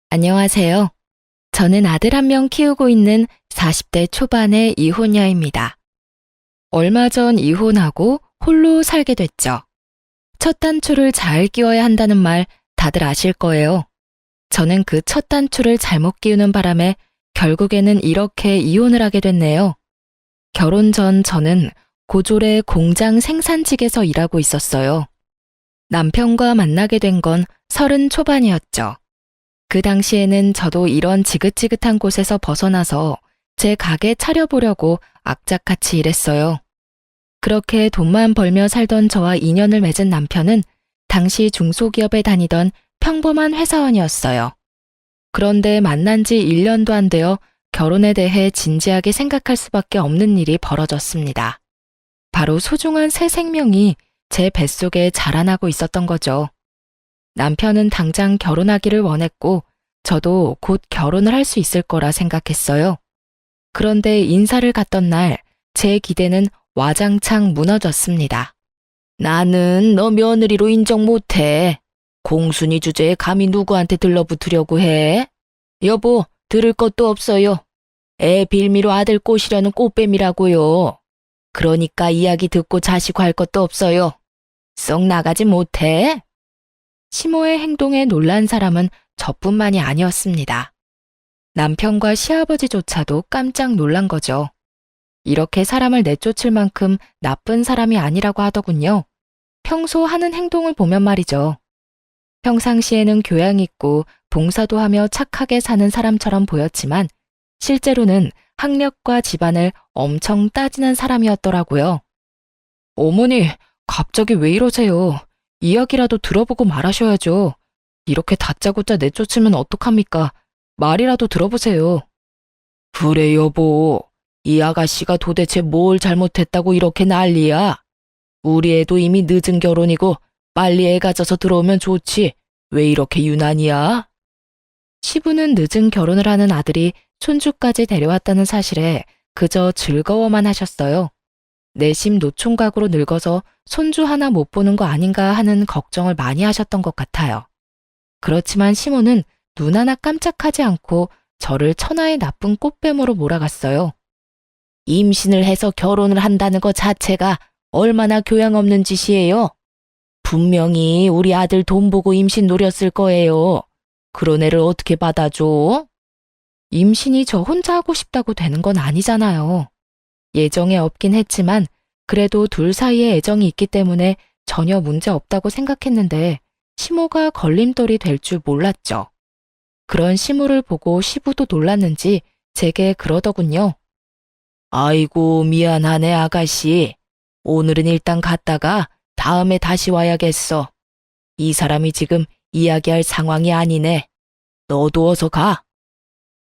안녕하세요. 저는 아들 한 명 키우고 있는 40대 초반의 이혼녀입니다. 얼마 전 이혼하고 홀로 살게 됐죠. 첫 단추를 잘 끼워야 한다는 말 다들 아실 거예요. 저는 그 첫 단추를 잘못 끼우는 바람에 결국에는 이렇게 이혼을 하게 됐네요. 결혼 전 저는 고졸의 공장 생산직에서 일하고 있었어요. 남편과 만나게 된 건 30 초반이었죠. 그 당시에는 저도 이런 지긋지긋한 곳에서 벗어나서 제 가게 차려보려고 악착같이 일했어요. 그렇게 돈만 벌며 살던 저와 인연을 맺은 남편은 당시 중소기업에 다니던 평범한 회사원이었어요. 그런데 만난 지 1년도 안 되어 결혼에 대해 진지하게 생각할 수밖에 없는 일이 벌어졌습니다. 바로 소중한 새 생명이 제 뱃속에 자라나고 있었던 거죠. 남편은 당장 결혼하기를 원했고 저도 곧 결혼을 할 수 있을 거라 생각했어요. 그런데 인사를 갔던 날 제 기대는 와장창 무너졌습니다. 나는 너 며느리로 인정 못해. 공순이 주제에 감히 누구한테 들러붙으려고 해? 여보, 들을 것도 없어요. 애 빌미로 아들 꼬시려는 꽃뱀이라고요. 그러니까 이야기 듣고 자시고 할 것도 없어요. 썩 나가지 못해? 시모의 행동에 놀란 사람은 저뿐만이 아니었습니다. 남편과 시아버지조차도 깜짝 놀란 거죠. 이렇게 사람을 내쫓을 만큼 나쁜 사람이 아니라고 하더군요. 평소 하는 행동을 보면 말이죠. 평상시에는 교양 있고 봉사도 하며 착하게 사는 사람처럼 보였지만 실제로는 학력과 집안을 엄청 따지는 사람이었더라고요. 어머니, 갑자기 왜 이러세요? 이야기라도 들어보고 말하셔야죠. 이렇게 다짜고짜 내쫓으면 어떡합니까? 말이라도 들어보세요. 그래 여보, 이 아가씨가 도대체 뭘 잘못했다고 이렇게 난리야? 우리 애도 이미 늦은 결혼이고 빨리 애 가져서 들어오면 좋지. 왜 이렇게 유난이야? 시부는 늦은 결혼을 하는 아들이 손주까지 데려왔다는 사실에 그저 즐거워만 하셨어요. 내심 노총각으로 늙어서 손주 하나 못 보는 거 아닌가 하는 걱정을 많이 하셨던 것 같아요. 그렇지만 시모는 눈 하나 깜짝하지 않고 저를 천하의 나쁜 꽃뱀으로 몰아갔어요. 임신을 해서 결혼을 한다는 것 자체가 얼마나 교양 없는 짓이에요. 분명히 우리 아들 돈 보고 임신 노렸을 거예요. 그런 애를 어떻게 받아줘? 임신이 저 혼자 하고 싶다고 되는 건 아니잖아요. 예정에 없긴 했지만 그래도 둘 사이에 애정이 있기 때문에 전혀 문제 없다고 생각했는데 시모가 걸림돌이 될 줄 몰랐죠. 그런 시모를 보고 시부도 놀랐는지 제게 그러더군요. 아이고 미안하네 아가씨. 오늘은 일단 갔다가 다음에 다시 와야겠어. 이 사람이 지금 이야기할 상황이 아니네. 너도 어서 가.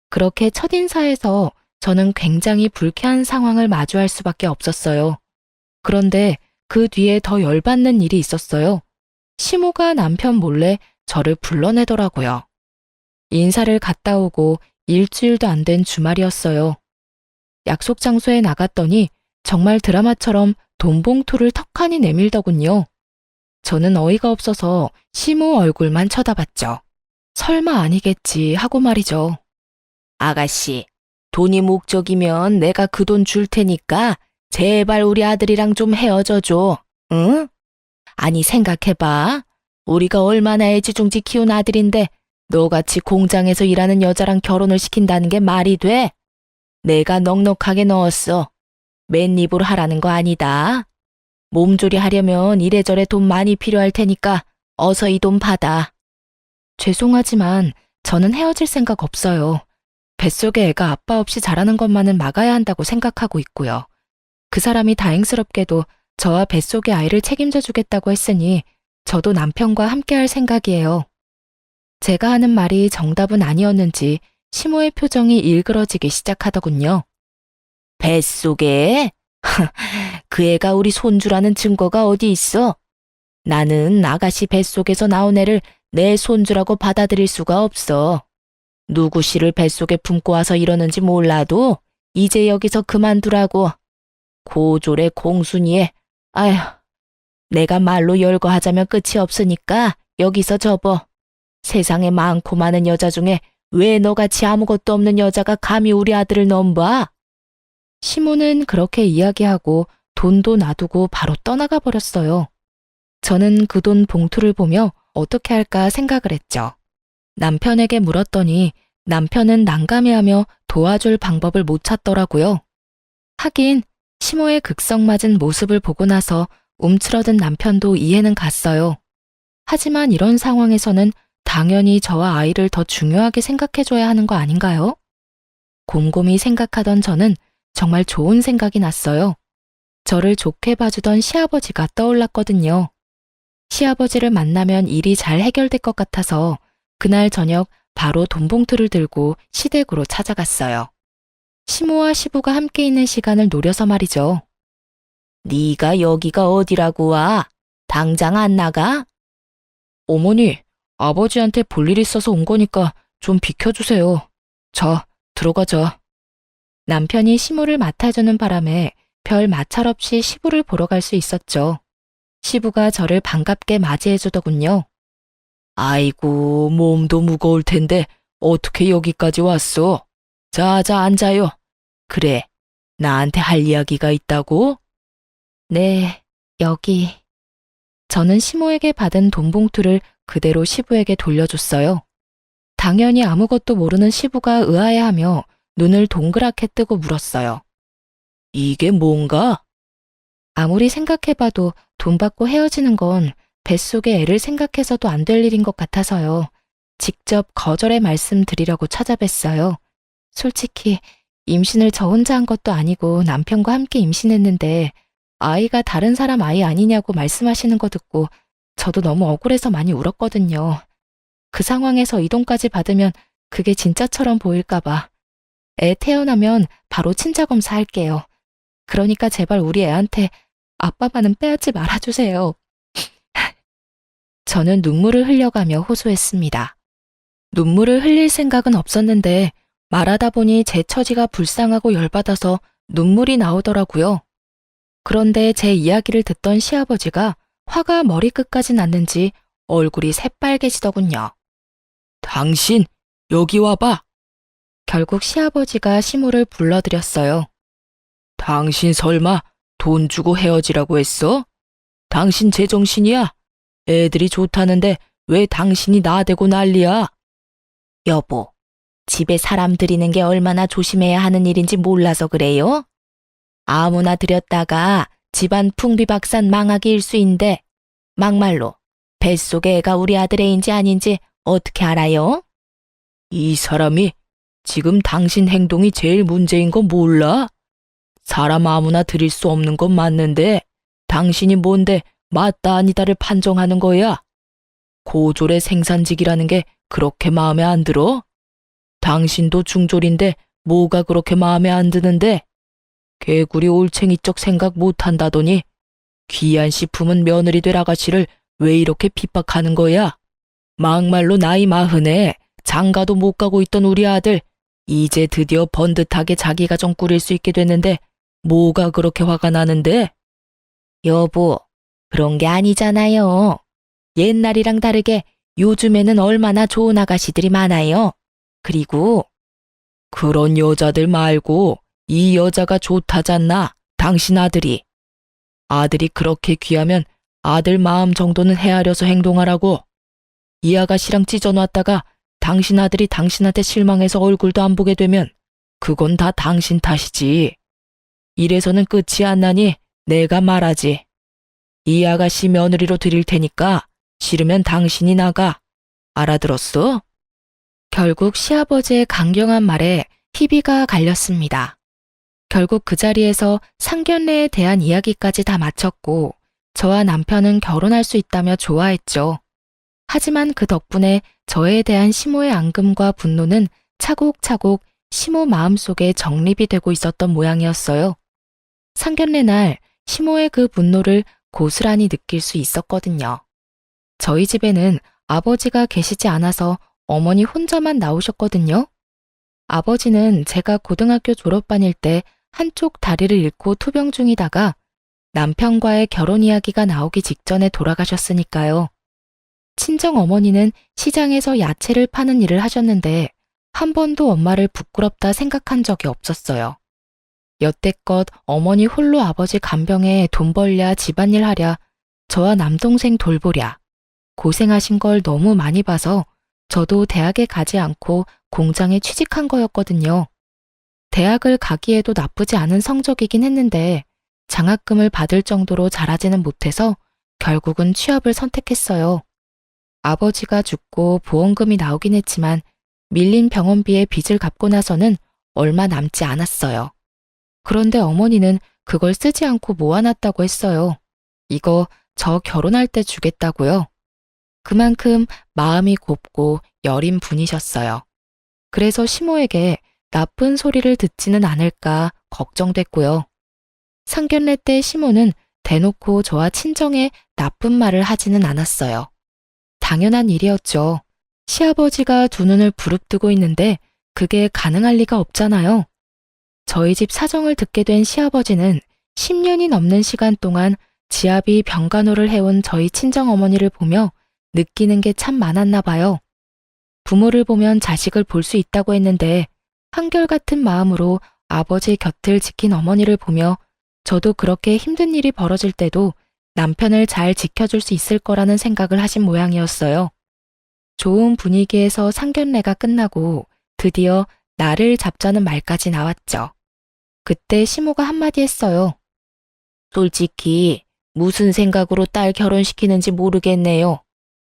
그렇게 첫인사에서 저는 굉장히 불쾌한 상황을 마주할 수밖에 없었어요. 그런데 그 뒤에 더 열받는 일이 있었어요. 시모가 남편 몰래 저를 불러내더라고요. 인사를 갔다 오고 일주일도 안 된 주말이었어요. 약속 장소에 나갔더니 정말 드라마처럼 돈봉투를 턱하니 내밀더군요. 저는 어이가 없어서 시모 얼굴만 쳐다봤죠. 설마 아니겠지 하고 말이죠. 아가씨, 돈이 목적이면 내가 그 돈 줄 테니까 제발 우리 아들이랑 좀 헤어져 줘. 응? 아니 생각해봐. 우리가 얼마나 애지중지 키운 아들인데 너같이 공장에서 일하는 여자랑 결혼을 시킨다는 게 말이 돼? 내가 넉넉하게 넣었어. 맨입으로 하라는 거 아니다. 몸조리 하려면 이래저래 돈 많이 필요할 테니까 어서 이 돈 받아. 죄송하지만 저는 헤어질 생각 없어요. 뱃속에 애가 아빠 없이 자라는 것만은 막아야 한다고 생각하고 있고요. 그 사람이 다행스럽게도 저와 뱃속의 아이를 책임져 주겠다고 했으니 저도 남편과 함께할 생각이에요. 제가 하는 말이 정답은 아니었는지 시모의 표정이 일그러지기 시작하더군요. 뱃속에? 그 애가 우리 손주라는 증거가 어디 있어? 나는 아가씨 뱃속에서 나온 애를 내 손주라고 받아들일 수가 없어. 누구 씨를 뱃속에 품고 와서 이러는지 몰라도 이제 여기서 그만두라고. 고졸의 공순이에, 아휴, 내가 말로 열거하자면 끝이 없으니까 여기서 접어. 세상에 많고 많은 여자 중에 왜 너같이 아무것도 없는 여자가 감히 우리 아들을 넘봐? 시모는 그렇게 이야기하고 돈도 놔두고 바로 떠나가 버렸어요. 저는 그 돈 봉투를 보며 어떻게 할까 생각을 했죠. 남편에게 물었더니 남편은 난감해하며 도와줄 방법을 못 찾더라고요. 하긴 시모의 극성맞은 모습을 보고 나서 움츠러든 남편도 이해는 갔어요. 하지만 이런 상황에서는 당연히 저와 아이를 더 중요하게 생각해줘야 하는 거 아닌가요? 곰곰이 생각하던 저는 정말 좋은 생각이 났어요. 저를 좋게 봐주던 시아버지가 떠올랐거든요. 시아버지를 만나면 일이 잘 해결될 것 같아서 그날 저녁 바로 돈 봉투를 들고 시댁으로 찾아갔어요. 시모와 시부가 함께 있는 시간을 노려서 말이죠. 네가 여기가 어디라고 와? 당장 안 나가? 어머니, 아버지한테 볼 일 있어서 온 거니까 좀 비켜주세요. 자, 들어가자. 남편이 시모를 맡아주는 바람에 별 마찰 없이 시부를 보러 갈 수 있었죠. 시부가 저를 반갑게 맞이해주더군요. 아이고, 몸도 무거울 텐데 어떻게 여기까지 왔어? 자자, 앉아요. 그래, 나한테 할 이야기가 있다고? 네, 여기. 저는 시모에게 받은 돈 봉투를 그대로 시부에게 돌려줬어요. 당연히 아무것도 모르는 시부가 의아해하며 눈을 동그랗게 뜨고 물었어요. 이게 뭔가? 아무리 생각해봐도 돈 받고 헤어지는 건 뱃속의 애를 생각해서도 안 될 일인 것 같아서요. 직접 거절의 말씀 드리려고 찾아뵀어요. 솔직히 임신을 저 혼자 한 것도 아니고 남편과 함께 임신했는데 아이가 다른 사람 아이 아니냐고 말씀하시는 거 듣고 저도 너무 억울해서 많이 울었거든요. 그 상황에서 이 돈까지 받으면 그게 진짜처럼 보일까 봐. 애 태어나면 바로 친자 검사할게요. 그러니까 제발 우리 애한테 아빠만은 빼앗지 말아주세요. 저는 눈물을 흘려가며 호소했습니다. 눈물을 흘릴 생각은 없었는데 말하다 보니 제 처지가 불쌍하고 열받아서 눈물이 나오더라고요. 그런데 제 이야기를 듣던 시아버지가 화가 머리끝까지 났는지 얼굴이 새빨개지더군요. 당신, 여기 와봐. 결국 시아버지가 시모를 불러들였어요. 당신 설마 돈 주고 헤어지라고 했어? 당신 제정신이야? 애들이 좋다는데 왜 당신이 나대고 난리야? 여보, 집에 사람 들이는 게 얼마나 조심해야 하는 일인지 몰라서 그래요? 아무나 들였다가 집안 풍비박산 망하기 일수인데 막말로 뱃속의 애가 우리 아들 애인지 아닌지 어떻게 알아요? 이 사람이 지금 당신 행동이 제일 문제인 거 몰라? 사람 아무나 들일 수 없는 건 맞는데 당신이 뭔데 맞다 아니다를 판정하는 거야? 고졸의 생산직이라는 게 그렇게 마음에 안 들어? 당신도 중졸인데 뭐가 그렇게 마음에 안 드는데? 개구리 올챙이적 생각 못한다더니 귀한 식품은 며느리 될 아가씨를 왜 이렇게 핍박하는 거야? 막말로 나이 40에 장가도 못 가고 있던 우리 아들 이제 드디어 번듯하게 자기 가정 꾸릴 수 있게 됐는데 뭐가 그렇게 화가 나는데? 여보, 그런 게 아니잖아요. 옛날이랑 다르게 요즘에는 얼마나 좋은 아가씨들이 많아요. 그리고 그런 여자들 말고 이 여자가 좋다잖나, 당신 아들이. 아들이 그렇게 귀하면 아들 마음 정도는 헤아려서 행동하라고. 이 아가씨랑 찢어놨다가 당신 아들이 당신한테 실망해서 얼굴도 안 보게 되면 그건 다 당신 탓이지. 이래서는 끝이 안 나니 내가 말하지. 이 아가씨 며느리로 드릴 테니까 싫으면 당신이 나가. 알아들었어? 결국 시아버지의 강경한 말에 희비가 갈렸습니다. 결국 그 자리에서 상견례에 대한 이야기까지 다 마쳤고 저와 남편은 결혼할 수 있다며 좋아했죠. 하지만 그 덕분에 저에 대한 시모의 앙금과 분노는 차곡차곡 시모 마음속에 정립이 되고 있었던 모양이었어요. 상견례 날 시모의 그 분노를 고스란히 느낄 수 있었거든요. 저희 집에는 아버지가 계시지 않아서 어머니 혼자만 나오셨거든요. 아버지는 제가 고등학교 졸업반일 때 한쪽 다리를 잃고 투병 중이다가 남편과의 결혼 이야기가 나오기 직전에 돌아가셨으니까요. 친정 어머니는 시장에서 야채를 파는 일을 하셨는데 한 번도 엄마를 부끄럽다 생각한 적이 없었어요. 여태껏 어머니 홀로 아버지 간병에 돈 벌랴 집안일 하랴 저와 남동생 돌보랴 고생하신 걸 너무 많이 봐서 저도 대학에 가지 않고 공장에 취직한 거였거든요. 대학을 가기에도 나쁘지 않은 성적이긴 했는데 장학금을 받을 정도로 잘하지는 못해서 결국은 취업을 선택했어요. 아버지가 죽고 보험금이 나오긴 했지만 밀린 병원비에 빚을 갚고 나서는 얼마 남지 않았어요. 그런데 어머니는 그걸 쓰지 않고 모아놨다고 했어요. 이거 저 결혼할 때 주겠다고요. 그만큼 마음이 곱고 여린 분이셨어요. 그래서 시모에게 나쁜 소리를 듣지는 않을까 걱정됐고요. 상견례 때 시모는 대놓고 저와 친정에 나쁜 말을 하지는 않았어요. 당연한 일이었죠. 시아버지가 두 눈을 부릅뜨고 있는데 그게 가능할 리가 없잖아요. 저희 집 사정을 듣게 된 시아버지는 10년이 넘는 시간 동안 지압이 병간호를 해온 저희 친정어머니를 보며 느끼는 게 참 많았나 봐요. 부모를 보면 자식을 볼 수 있다고 했는데 한결같은 마음으로 아버지 곁을 지킨 어머니를 보며 저도 그렇게 힘든 일이 벌어질 때도 남편을 잘 지켜줄 수 있을 거라는 생각을 하신 모양이었어요. 좋은 분위기에서 상견례가 끝나고 드디어 날을 잡자는 말까지 나왔죠. 그때 시모가 한마디 했어요. 솔직히 무슨 생각으로 딸 결혼시키는지 모르겠네요.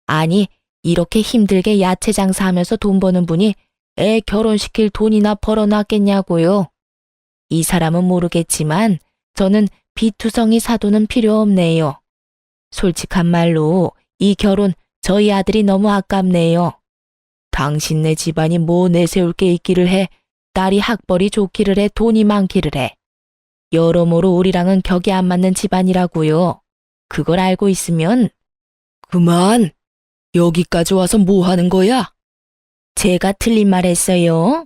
아니, 이렇게 힘들게 야채 장사하면서 돈 버는 분이 애 결혼시킬 돈이나 벌어놨겠냐고요. 이 사람은 모르겠지만 저는 비투성이 사돈은 필요 없네요. 솔직한 말로 이 결혼 저희 아들이 너무 아깝네요. 당신네 집안이 뭐 내세울 게 있기를 해. 딸이 학벌이 좋기를 해. 돈이 많기를 해. 여러모로 우리랑은 격이 안 맞는 집안이라고요. 그걸 알고 있으면 그만! 여기까지 와서 뭐 하는 거야? 제가 틀린 말 했어요.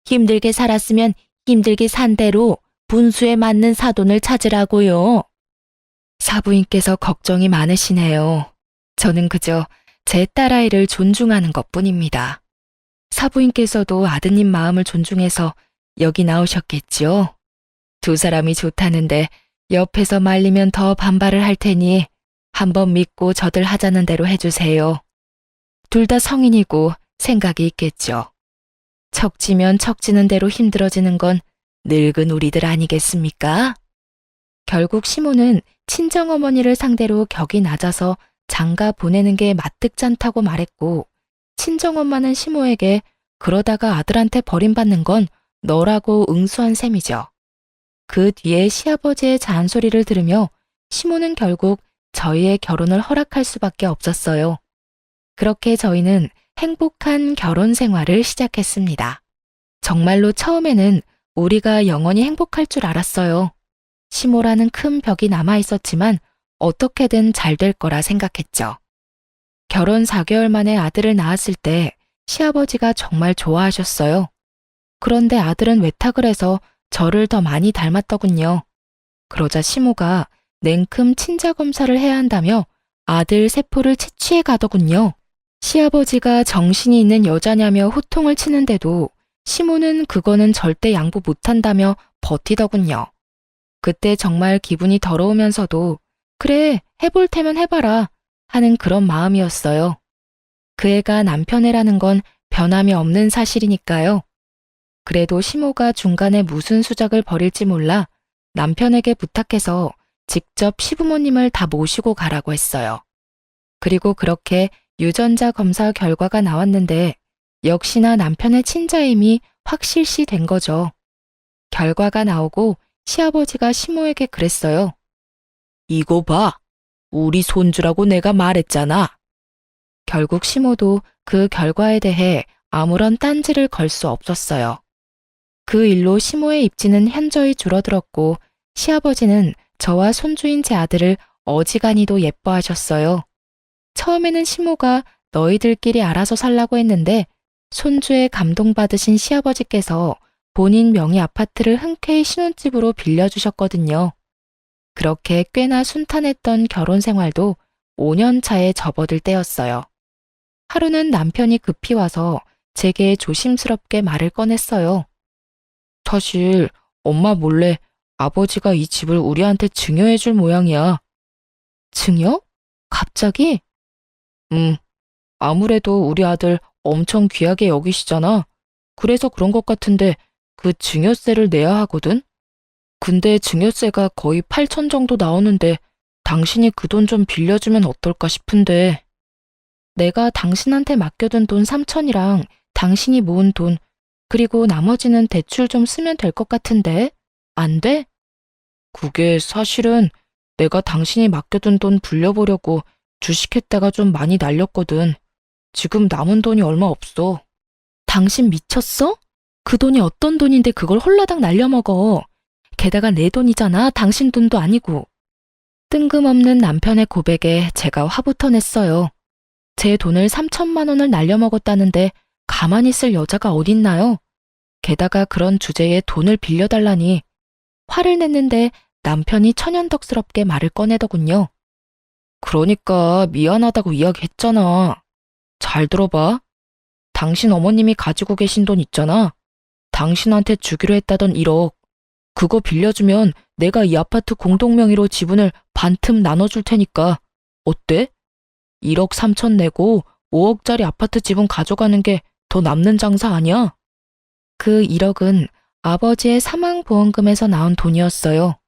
힘들게 살았으면 힘들게 산 대로 분수에 맞는 사돈을 찾으라고요. 사부인께서 걱정이 많으시네요. 저는 그저 제 딸아이를 존중하는 것뿐입니다. 사부인께서도 아드님 마음을 존중해서 여기 나오셨겠지요. 두 사람이 좋다는데 옆에서 말리면 더 반발을 할 테니 한번 믿고 저들 하자는 대로 해주세요. 둘 다 성인이고 생각이 있겠죠. 척지면 척지는 대로 힘들어지는 건 늙은 우리들 아니겠습니까? 결국 시모는 친정어머니를 상대로 격이 낮아서 장가 보내는 게 마뜩잖다고 말했고 친정엄마는 시모에게 그러다가 아들한테 버림받는 건 너라고 응수한 셈이죠. 그 뒤에 시아버지의 잔소리를 들으며 시모는 결국 저희의 결혼을 허락할 수밖에 없었어요. 그렇게 저희는 행복한 결혼 생활을 시작했습니다. 정말로 처음에는 우리가 영원히 행복할 줄 알았어요. 시모라는 큰 벽이 남아 있었지만 어떻게든 잘 될 거라 생각했죠. 결혼 4개월 만에 아들을 낳았을 때 시아버지가 정말 좋아하셨어요. 그런데 아들은 외탁을 해서 저를 더 많이 닮았더군요. 그러자 시모가 냉큼 친자 검사를 해야 한다며 아들 세포를 채취해 가더군요. 시아버지가 정신이 있는 여자냐며 호통을 치는데도 시모는 그거는 절대 양보 못한다며 버티더군요. 그때 정말 기분이 더러우면서도 그래, 해볼 테면 해봐라 하는 그런 마음이었어요. 그 애가 남편 애라는 건 변함이 없는 사실이니까요. 그래도 시모가 중간에 무슨 수작을 벌일지 몰라 남편에게 부탁해서 직접 시부모님을 다 모시고 가라고 했어요. 그리고 그렇게 유전자 검사 결과가 나왔는데 역시나 남편의 친자임이 확실시 된 거죠. 결과가 나오고 시아버지가 시모에게 그랬어요. 이거 봐. 우리 손주라고 내가 말했잖아. 결국 시모도 그 결과에 대해 아무런 딴지를 걸 수 없었어요. 그 일로 시모의 입지는 현저히 줄어들었고 시아버지는 저와 손주인 제 아들을 어지간히도 예뻐하셨어요. 처음에는 시모가 너희들끼리 알아서 살라고 했는데 손주에 감동받으신 시아버지께서 본인 명의 아파트를 흔쾌히 신혼집으로 빌려주셨거든요. 그렇게 꽤나 순탄했던 결혼 생활도 5년 차에 접어들 때였어요. 하루는 남편이 급히 와서 제게 조심스럽게 말을 꺼냈어요. 사실 엄마 몰래 아버지가 이 집을 우리한테 증여해 줄 모양이야. 증여? 갑자기? 아무래도 우리 아들 엄청 귀하게 여기시잖아. 그래서 그런 것 같은데 그 증여세를 내야 하거든? 근데 증여세가 거의 8천 정도 나오는데 당신이 그 돈 좀 빌려주면 어떨까 싶은데. 내가 당신한테 맡겨둔 돈 3천이랑 당신이 모은 돈, 그리고 나머지는 대출 좀 쓰면 될 것 같은데. 안 돼? 그게 사실은 내가 당신이 맡겨둔 돈 불려보려고 주식했다가 좀 많이 날렸거든. 지금 남은 돈이 얼마 없어. 당신 미쳤어? 그 돈이 어떤 돈인데 그걸 홀라당 날려먹어. 게다가 내 돈이잖아. 당신 돈도 아니고. 뜬금없는 남편의 고백에 제가 화부터 냈어요. 제 돈을 3천만 원을 날려먹었다는데 가만히 있을 여자가 어딨나요? 게다가 그런 주제에 돈을 빌려달라니. 화를 냈는데 남편이 천연덕스럽게 말을 꺼내더군요. 그러니까 미안하다고 이야기했잖아. 잘 들어봐. 당신 어머님이 가지고 계신 돈 있잖아. 당신한테 주기로 했다던 1억. 그거 빌려주면 내가 이 아파트 공동명의로 지분을 반틈 나눠줄 테니까. 어때? 1억 3천 내고 5억짜리 아파트 지분 가져가는 게 더 남는 장사 아니야? 그 1억은 아버지의 사망보험금에서 나온 돈이었어요.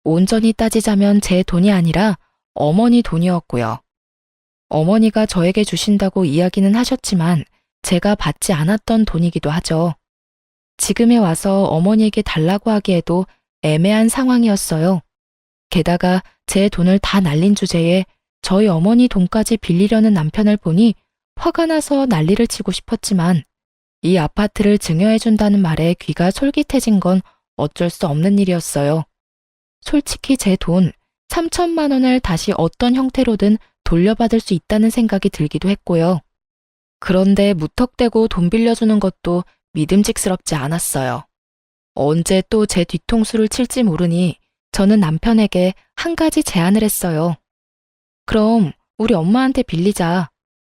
온전히 따지자면 제 돈이 아니라 어머니 돈이었고요. 어머니가 저에게 주신다고 이야기는 하셨지만 제가 받지 않았던 돈이기도 하죠. 지금에 와서 어머니에게 달라고 하기에도 애매한 상황이었어요. 게다가 제 돈을 다 날린 주제에 저희 어머니 돈까지 빌리려는 남편을 보니 화가 나서 난리를 치고 싶었지만 이 아파트를 증여해준다는 말에 귀가 솔깃해진 건 어쩔 수 없는 일이었어요. 솔직히 제 돈 3천만 원을 다시 어떤 형태로든 돌려받을 수 있다는 생각이 들기도 했고요. 그런데 무턱대고 돈 빌려주는 것도 믿음직스럽지 않았어요. 언제 또 제 뒤통수를 칠지 모르니 저는 남편에게 한 가지 제안을 했어요. 그럼 우리 엄마한테 빌리자.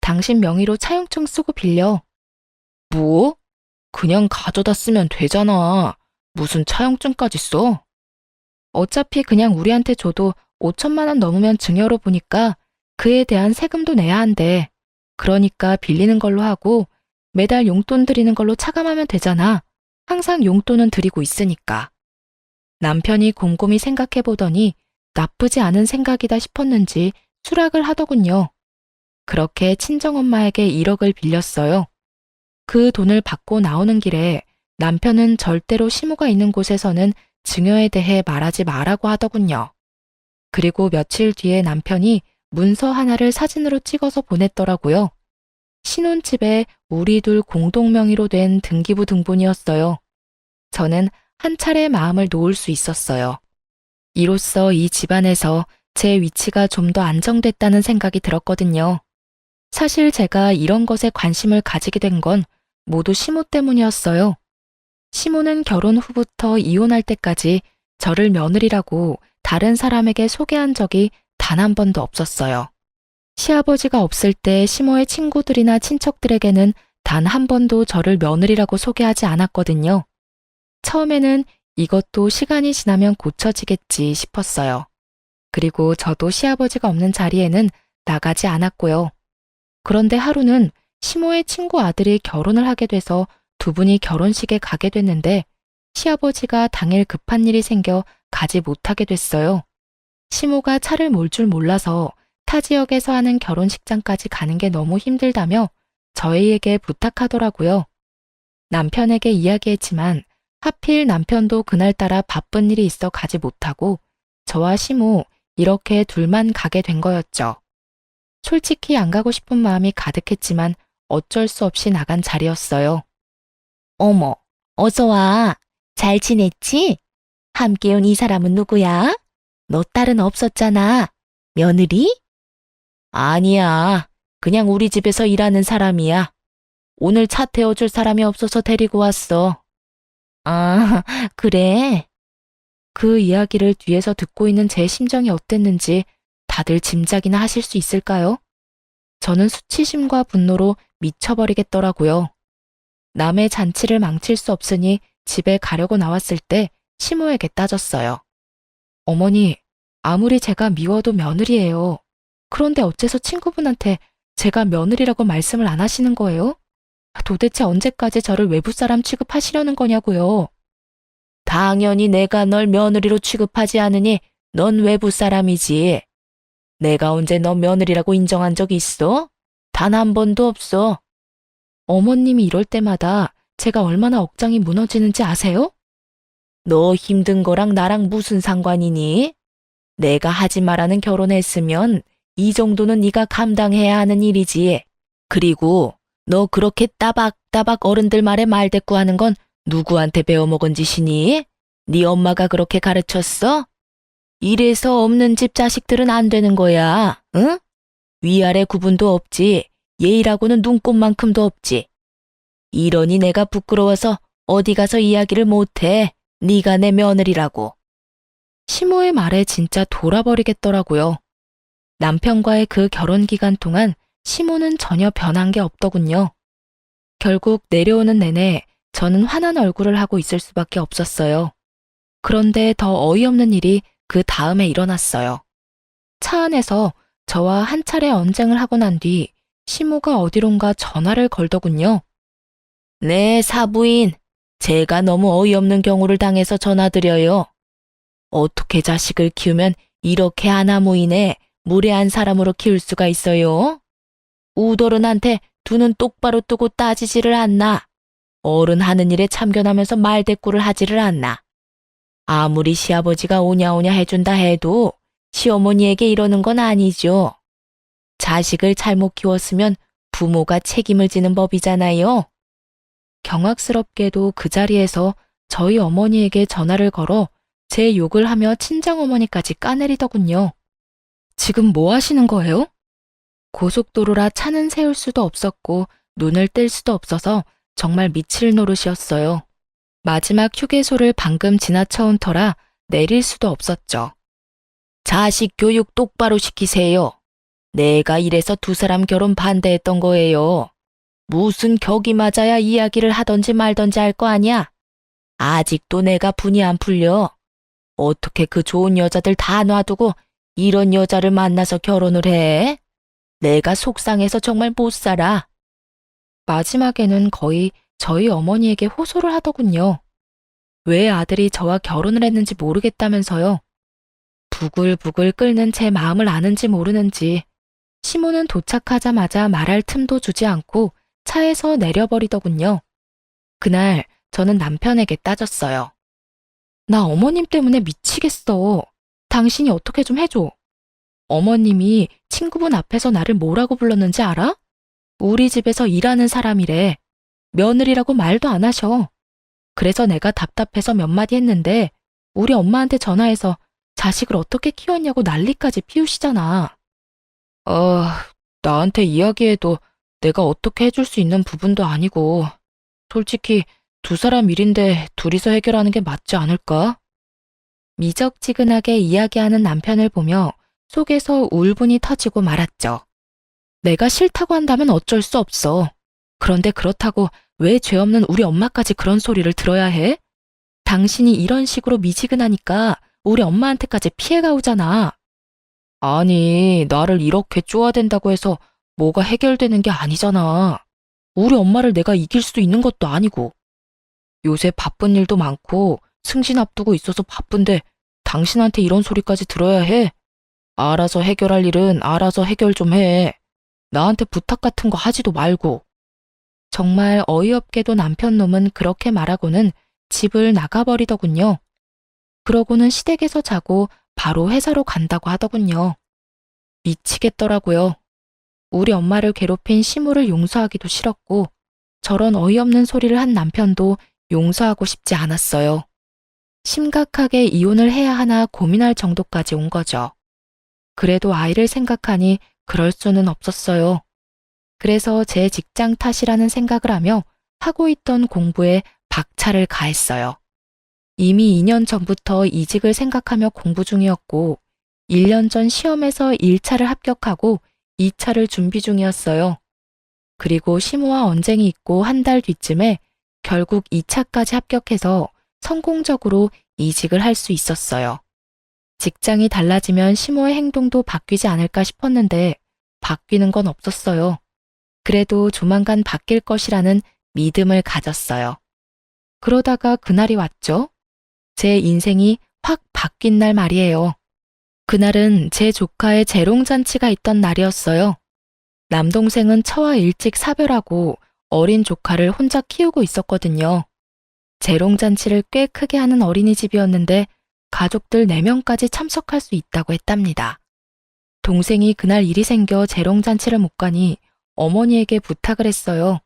당신 명의로 차용증 쓰고 빌려. 뭐? 그냥 가져다 쓰면 되잖아. 무슨 차용증까지 써? 어차피 그냥 우리한테 줘도 5천만 원 넘으면 증여로 보니까 그에 대한 세금도 내야 한대. 그러니까 빌리는 걸로 하고 매달 용돈 드리는 걸로 차감하면 되잖아. 항상 용돈은 드리고 있으니까. 남편이 곰곰이 생각해 보더니 나쁘지 않은 생각이다 싶었는지 수락을 하더군요. 그렇게 친정엄마에게 1억을 빌렸어요. 그 돈을 받고 나오는 길에 남편은 절대로 시모가 있는 곳에서는 증여에 대해 말하지 말라고 하더군요. 그리고 며칠 뒤에 남편이 문서 하나를 사진으로 찍어서 보냈더라고요. 신혼집에 우리 둘 공동명의로 된 등기부 등본이었어요. 저는 한 차례 마음을 놓을 수 있었어요. 이로써 이 집안에서 제 위치가 좀 더 안정됐다는 생각이 들었거든요. 사실 제가 이런 것에 관심을 가지게 된 건 모두 시모 때문이었어요. 시모는 결혼 후부터 이혼할 때까지 저를 며느리라고 다른 사람에게 소개한 적이 단 한 번도 없었어요. 시아버지가 없을 때 시모의 친구들이나 친척들에게는 단 한 번도 저를 며느리라고 소개하지 않았거든요. 처음에는 이것도 시간이 지나면 고쳐지겠지 싶었어요. 그리고 저도 시아버지가 없는 자리에는 나가지 않았고요. 그런데 하루는 시모의 친구 아들이 결혼을 하게 돼서 두 분이 결혼식에 가게 됐는데 시아버지가 당일 급한 일이 생겨 가지 못하게 됐어요. 시모가 차를 몰 줄 몰라서 타 지역에서 하는 결혼식장까지 가는 게 너무 힘들다며 저희에게 부탁하더라고요. 남편에게 이야기했지만 하필 남편도 그날따라 바쁜 일이 있어 가지 못하고 저와 시모 이렇게 둘만 가게 된 거였죠. 솔직히 안 가고 싶은 마음이 가득했지만 어쩔 수 없이 나간 자리였어요. 어머, 어서 와. 잘 지냈지? 함께 온 이 사람은 누구야? 너 딸은 없었잖아. 며느리? 아니야. 그냥 우리 집에서 일하는 사람이야. 오늘 차 태워줄 사람이 없어서 데리고 왔어. 아, 그래? 그 이야기를 뒤에서 듣고 있는 제 심정이 어땠는지 다들 짐작이나 하실 수 있을까요? 저는 수치심과 분노로 미쳐버리겠더라고요. 남의 잔치를 망칠 수 없으니 집에 가려고 나왔을 때 시모에게 따졌어요. 어머니, 아무리 제가 미워도 며느리예요. 그런데 어째서 친구분한테 제가 며느리라고 말씀을 안 하시는 거예요? 도대체 언제까지 저를 외부 사람 취급하시려는 거냐고요. 당연히 내가 널 며느리로 취급하지 않으니 넌 외부 사람이지. 내가 언제 너 며느리라고 인정한 적 있어? 단 한 번도 없어. 어머님이 이럴 때마다 제가 얼마나 억장이 무너지는지 아세요? 너 힘든 거랑 나랑 무슨 상관이니? 내가 하지 말라는 결혼했으면 이 정도는 네가 감당해야 하는 일이지. 그리고 너 그렇게 따박따박 어른들 말에 말대꾸하는 건 누구한테 배워먹은 짓이니? 네 엄마가 그렇게 가르쳤어? 이래서 없는 집 자식들은 안 되는 거야, 응? 위아래 구분도 없지. 예의라고는 눈꼽만큼도 없지. 이러니 내가 부끄러워서 어디 가서 이야기를 못해. 네가 내 며느리라고. 시모의 말에 진짜 돌아버리겠더라고요. 남편과의 그 결혼 기간 동안 시모는 전혀 변한 게 없더군요. 결국 내려오는 내내 저는 화난 얼굴을 하고 있을 수밖에 없었어요. 그런데 더 어이없는 일이 그 다음에 일어났어요. 차 안에서 저와 한 차례 언쟁을 하고 난 뒤 시모가 어디론가 전화를 걸더군요. 네, 사부인. 제가 너무 어이없는 경우를 당해서 전화드려요. 어떻게 자식을 키우면 이렇게 아나무인에 무례한 사람으로 키울 수가 있어요? 우도른한테 두 눈 똑바로 뜨고 따지지를 않나. 어른 하는 일에 참견하면서 말대꾸를 하지를 않나. 아무리 시아버지가 오냐오냐 해준다 해도 시어머니에게 이러는 건 아니죠. 자식을 잘못 키웠으면 부모가 책임을 지는 법이잖아요. 경악스럽게도 그 자리에서 저희 어머니에게 전화를 걸어 제 욕을 하며 친정어머니까지 까내리더군요. 지금 뭐 하시는 거예요? 고속도로라 차는 세울 수도 없었고 눈을 뗄 수도 없어서 정말 미칠 노릇이었어요. 마지막 휴게소를 방금 지나쳐온 터라 내릴 수도 없었죠. 자식 교육 똑바로 시키세요. 내가 이래서 두 사람 결혼 반대했던 거예요. 무슨 격이 맞아야 이야기를 하던지 말던지 할 거 아니야? 아직도 내가 분이 안 풀려. 어떻게 그 좋은 여자들 다 놔두고 이런 여자를 만나서 결혼을 해? 내가 속상해서 정말 못 살아. 마지막에는 거의 저희 어머니에게 호소를 하더군요. 왜 아들이 저와 결혼을 했는지 모르겠다면서요. 부글부글 끓는 제 마음을 아는지 모르는지 시모는 도착하자마자 말할 틈도 주지 않고 차에서 내려버리더군요. 그날 저는 남편에게 따졌어요. 나 어머님 때문에 미치겠어. 당신이 어떻게 좀 해줘. 어머님이 친구분 앞에서 나를 뭐라고 불렀는지 알아? 우리 집에서 일하는 사람이래. 며느리라고 말도 안 하셔. 그래서 내가 답답해서 몇 마디 했는데 우리 엄마한테 전화해서 자식을 어떻게 키웠냐고 난리까지 피우시잖아. 나한테 이야기해도 내가 어떻게 해줄 수 있는 부분도 아니고 솔직히 두 사람 일인데 둘이서 해결하는 게 맞지 않을까? 미적지근하게 이야기하는 남편을 보며 속에서 울분이 터지고 말았죠. 내가 싫다고 한다면 어쩔 수 없어. 그런데 그렇다고 왜 죄 없는 우리 엄마까지 그런 소리를 들어야 해? 당신이 이런 식으로 미지근하니까 우리 엄마한테까지 피해가 오잖아. 아니, 나를 이렇게 쪼아댄다고 해서 뭐가 해결되는 게 아니잖아. 우리 엄마를 내가 이길 수 있는 것도 아니고. 요새 바쁜 일도 많고 승진 앞두고 있어서 바쁜데 당신한테 이런 소리까지 들어야 해? 알아서 해결할 일은 알아서 해결 좀 해. 나한테 부탁 같은 거 하지도 말고. 정말 어이없게도 남편 놈은 그렇게 말하고는 집을 나가버리더군요. 그러고는 시댁에서 자고 바로 회사로 간다고 하더군요. 미치겠더라고요. 우리 엄마를 괴롭힌 시모를 용서하기도 싫었고 저런 어이없는 소리를 한 남편도 용서하고 싶지 않았어요. 심각하게 이혼을 해야 하나 고민할 정도까지 온 거죠. 그래도 아이를 생각하니 그럴 수는 없었어요. 그래서 제 직장 탓이라는 생각을 하며 하고 있던 공부에 박차를 가했어요. 이미 2년 전부터 이직을 생각하며 공부 중이었고 1년 전 시험에서 1차를 합격하고 2차를 준비 중이었어요. 그리고 심호와 언쟁이 있고 한 달 뒤쯤에 결국 2차까지 합격해서 성공적으로 이직을 할 수 있었어요. 직장이 달라지면 심호의 행동도 바뀌지 않을까 싶었는데 바뀌는 건 없었어요. 그래도 조만간 바뀔 것이라는 믿음을 가졌어요. 그러다가 그날이 왔죠. 제 인생이 확 바뀐 날 말이에요. 그날은 제 조카의 재롱잔치가 있던 날이었어요. 남동생은 처와 일찍 사별하고 어린 조카를 혼자 키우고 있었거든요. 재롱잔치를 꽤 크게 하는 어린이집이었는데 가족들 4명까지 참석할 수 있다고 했답니다. 동생이 그날 일이 생겨 재롱잔치를 못 가니 어머니에게 부탁을 했어요.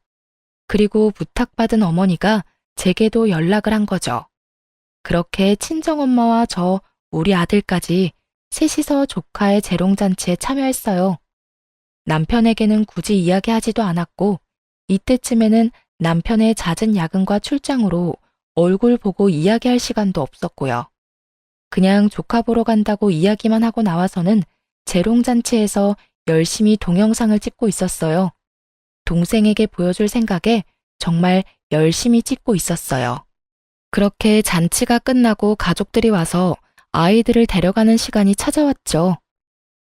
그리고 부탁받은 어머니가 제게도 연락을 한 거죠. 그렇게 친정엄마와 저, 우리 아들까지 셋이서 조카의 재롱잔치에 참여했어요. 남편에게는 굳이 이야기하지도 않았고 이때쯤에는 남편의 잦은 야근과 출장으로 얼굴 보고 이야기할 시간도 없었고요. 그냥 조카 보러 간다고 이야기만 하고 나와서는 재롱잔치에서 열심히 동영상을 찍고 있었어요. 동생에게 보여줄 생각에 정말 열심히 찍고 있었어요. 그렇게 잔치가 끝나고 가족들이 와서 아이들을 데려가는 시간이 찾아왔죠.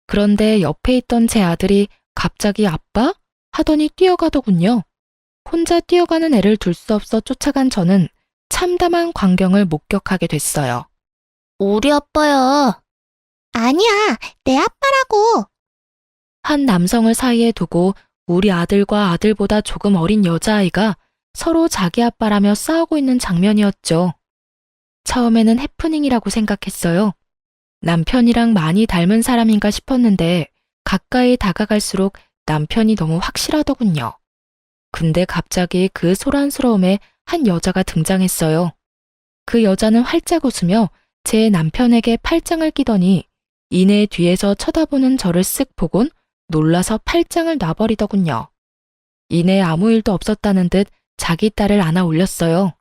그런데 옆에 있던 제 아들이 갑자기 아빠? 하더니 뛰어가더군요. 혼자 뛰어가는 애를 둘 수 없어 쫓아간 저는 참담한 광경을 목격하게 됐어요. 우리 아빠야. 아니야, 내 아빠라고. 한 남성을 사이에 두고 우리 아들과 아들보다 조금 어린 여자아이가 서로 자기 아빠라며 싸우고 있는 장면이었죠. 처음에는 해프닝이라고 생각했어요. 남편이랑 많이 닮은 사람인가 싶었는데 가까이 다가갈수록 남편이 너무 확실하더군요. 근데 갑자기 그 소란스러움에 한 여자가 등장했어요. 그 여자는 활짝 웃으며 제 남편에게 팔짱을 끼더니 이내 뒤에서 쳐다보는 저를 쓱 보곤 놀라서 팔짱을 놔버리더군요. 이내 아무 일도 없었다는 듯 자기 딸을 안아 올렸어요.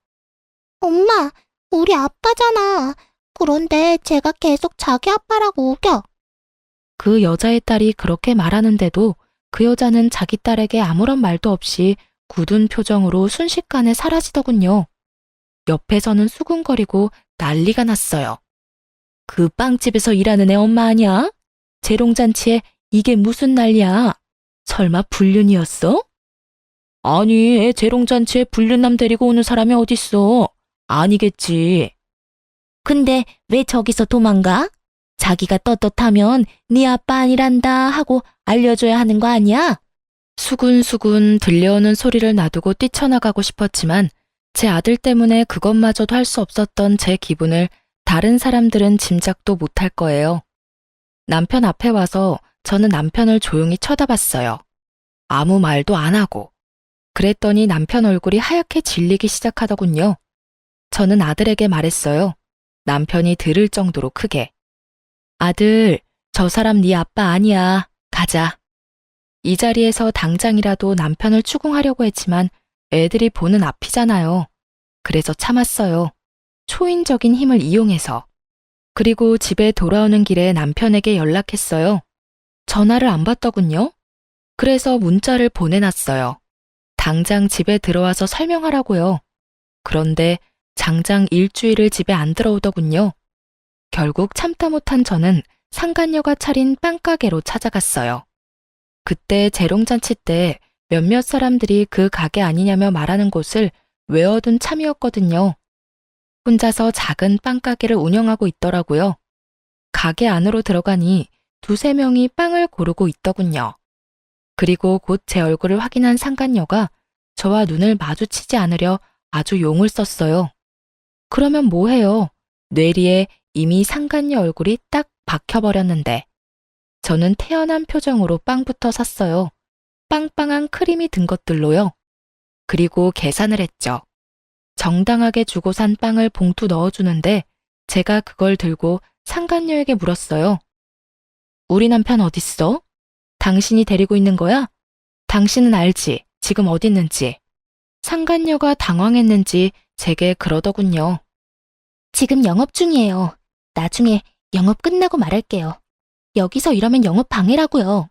엄마, 우리 아빠잖아. 그런데 제가 계속 자기 아빠라고 우겨. 그 여자의 딸이 그렇게 말하는데도 그 여자는 자기 딸에게 아무런 말도 없이 굳은 표정으로 순식간에 사라지더군요. 옆에서는 수군거리고 난리가 났어요. 그 빵집에서 일하는 애 엄마 아니야? 재롱잔치에 이게 무슨 난리야? 설마 불륜이었어? 아니, 애 재롱잔치에 불륜남 데리고 오는 사람이 어딨어? 아니겠지. 근데 왜 저기서 도망가? 자기가 떳떳하면 네 아빠 아니란다 하고 알려줘야 하는 거 아니야? 수군수군 들려오는 소리를 놔두고 뛰쳐나가고 싶었지만 제 아들 때문에 그것마저도 할 수 없었던 제 기분을 다른 사람들은 짐작도 못할 거예요. 남편 앞에 와서 저는 남편을 조용히 쳐다봤어요. 아무 말도 안 하고. 그랬더니 남편 얼굴이 하얗게 질리기 시작하더군요. 저는 아들에게 말했어요. 남편이 들을 정도로 크게. 아들, 저 사람 네 아빠 아니야. 가자. 이 자리에서 당장이라도 남편을 추궁하려고 했지만 애들이 보는 앞이잖아요. 그래서 참았어요. 초인적인 힘을 이용해서. 그리고 집에 돌아오는 길에 남편에게 연락했어요. 전화를 안 받더군요. 그래서 문자를 보내놨어요. 당장 집에 들어와서 설명하라고요. 그런데 장장 일주일을 집에 안 들어오더군요. 결국 참다 못한 저는 상간녀가 차린 빵가게로 찾아갔어요. 그때 재롱잔치 때 몇몇 사람들이 그 가게 아니냐며 말하는 곳을 외워둔 참이었거든요. 혼자서 작은 빵가게를 운영하고 있더라고요. 가게 안으로 들어가니 2~3명이 빵을 고르고 있더군요. 그리고 곧 제 얼굴을 확인한 상간녀가 저와 눈을 마주치지 않으려 아주 용을 썼어요. 그러면 뭐해요? 뇌리에 이미 상간녀 얼굴이 딱 박혀버렸는데. 저는 태연한 표정으로 빵부터 샀어요. 빵빵한 크림이 든 것들로요. 그리고 계산을 했죠. 정당하게 주고 산 빵을 봉투 넣어주는데 제가 그걸 들고 상간녀에게 물었어요. 우리 남편 어딨어? 당신이 데리고 있는 거야? 당신은 알지? 지금 어디 있는지. 상간녀가 당황했는지 제게 그러더군요. 지금 영업 중이에요. 나중에 영업 끝나고 말할게요. 여기서 이러면 영업 방해라고요.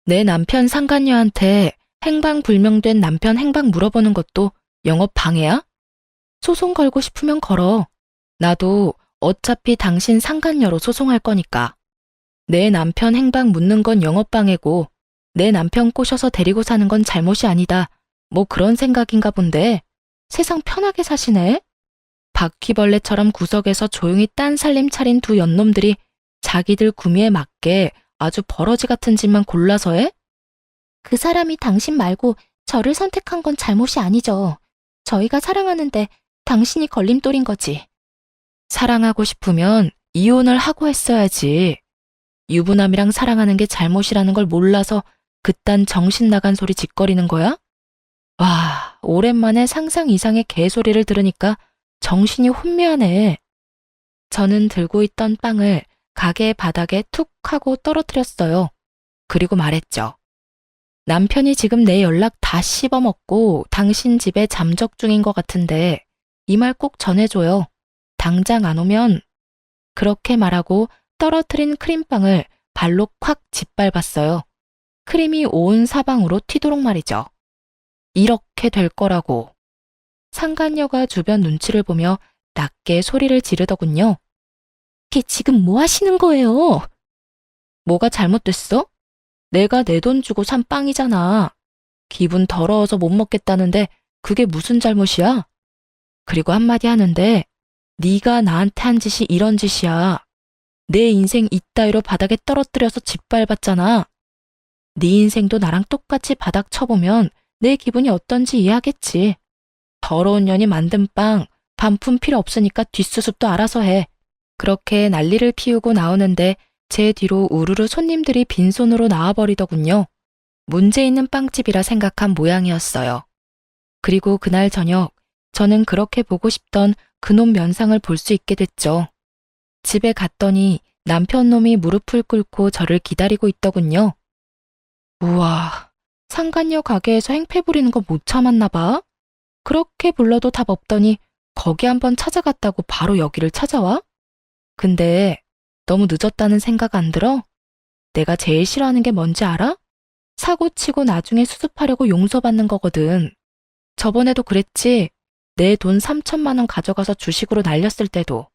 내 남편 상간녀한테 행방불명된 남편 행방 물어보는 것도 영업 방해야? 소송 걸고 싶으면 걸어. 나도 어차피 당신 상간녀로 소송할 거니까. 내 남편 행방 묻는 건 영업 방해고 내 남편 꼬셔서 데리고 사는 건 잘못이 아니다. 뭐 그런 생각인가 본데 세상 편하게 사시네. 바퀴벌레처럼 구석에서 조용히 딴 살림 차린 두 연놈들이 자기들 구미에 맞게 아주 버러지 같은 짓만 골라서 해? 그 사람이 당신 말고 저를 선택한 건 잘못이 아니죠. 저희가 사랑하는데 당신이 걸림돌인 거지. 사랑하고 싶으면 이혼을 하고 했어야지. 유부남이랑 사랑하는 게 잘못이라는 걸 몰라서 그딴 정신 나간 소리 짓거리는 거야? 와, 오랜만에 상상 이상의 개소리를 들으니까 정신이 혼미하네. 저는 들고 있던 빵을 가게 바닥에 툭 하고 떨어뜨렸어요. 그리고 말했죠. 남편이 지금 내 연락 다 씹어먹고 당신 집에 잠적 중인 것 같은데 이 말 꼭 전해줘요. 당장 안 오면. 그렇게 말하고 떨어뜨린 크림빵을 발로 콱 짓밟았어요. 크림이 온 사방으로 튀도록 말이죠. 이렇게 될 거라고. 상간녀가 주변 눈치를 보며 낮게 소리를 지르더군요. 걔 지금 뭐 하시는 거예요? 뭐가 잘못됐어? 내가 내 돈 주고 산 빵이잖아. 기분 더러워서 못 먹겠다는데 그게 무슨 잘못이야? 그리고 한마디 하는데 네가 나한테 한 짓이 이런 짓이야. 내 인생 이따위로 바닥에 떨어뜨려서 짓밟았잖아. 네 인생도 나랑 똑같이 바닥 쳐보면 내 기분이 어떤지 이해하겠지. 더러운 년이 만든 빵 반품 필요 없으니까 뒷수습도 알아서 해. 그렇게 난리를 피우고 나오는데 제 뒤로 우르르 손님들이 빈손으로 나와버리더군요. 문제 있는 빵집이라 생각한 모양이었어요. 그리고 그날 저녁 저는 그렇게 보고 싶던 그놈 면상을 볼 수 있게 됐죠. 집에 갔더니 남편 놈이 무릎을 꿇고 저를 기다리고 있더군요. 우와, 상간녀 가게에서 행패 부리는 거 못 참았나 봐. 그렇게 불러도 답 없더니 거기 한번 찾아갔다고 바로 여기를 찾아와? 근데 너무 늦었다는 생각 안 들어? 내가 제일 싫어하는 게 뭔지 알아? 사고 치고 나중에 수습하려고 용서받는 거거든. 저번에도 그랬지? 내 돈 3천만 원 가져가서 주식으로 날렸을 때도.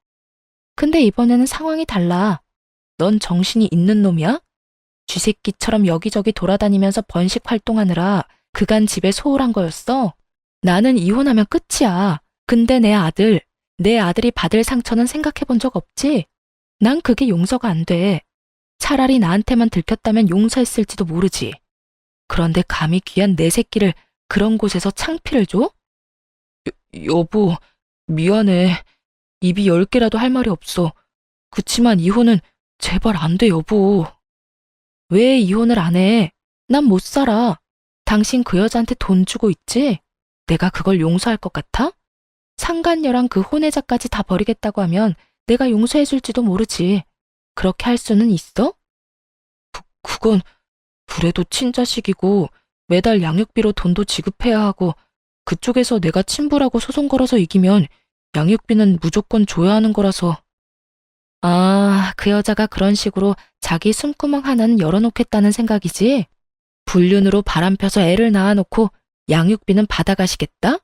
근데 이번에는 상황이 달라. 넌 정신이 있는 놈이야? 쥐새끼처럼 여기저기 돌아다니면서 번식 활동하느라 그간 집에 소홀한 거였어. 나는 이혼하면 끝이야. 근데 내 아들이 받을 상처는 생각해 본 적 없지? 난 그게 용서가 안 돼. 차라리 나한테만 들켰다면 용서했을지도 모르지. 그런데 감히 귀한 내 새끼를 그런 곳에서 창피를 줘? 여보, 미안해. 입이 10개라도 할 말이 없어. 그치만 이혼은 제발 안 돼, 여보. 왜 이혼을 안 해? 난 못 살아. 당신 그 여자한테 돈 주고 있지? 내가 그걸 용서할 것 같아? 상간녀랑 그 혼외자까지 다 버리겠다고 하면 내가 용서해줄지도 모르지. 그렇게 할 수는 있어? 그건 그래도 친자식이고 매달 양육비로 돈도 지급해야 하고 그쪽에서 내가 친부라고 소송 걸어서 이기면 양육비는 무조건 줘야 하는 거라서. 아, 그 여자가 그런 식으로 자기 숨구멍 하나는 열어놓겠다는 생각이지? 불륜으로 바람 펴서 애를 낳아놓고 양육비는 받아가시겠다?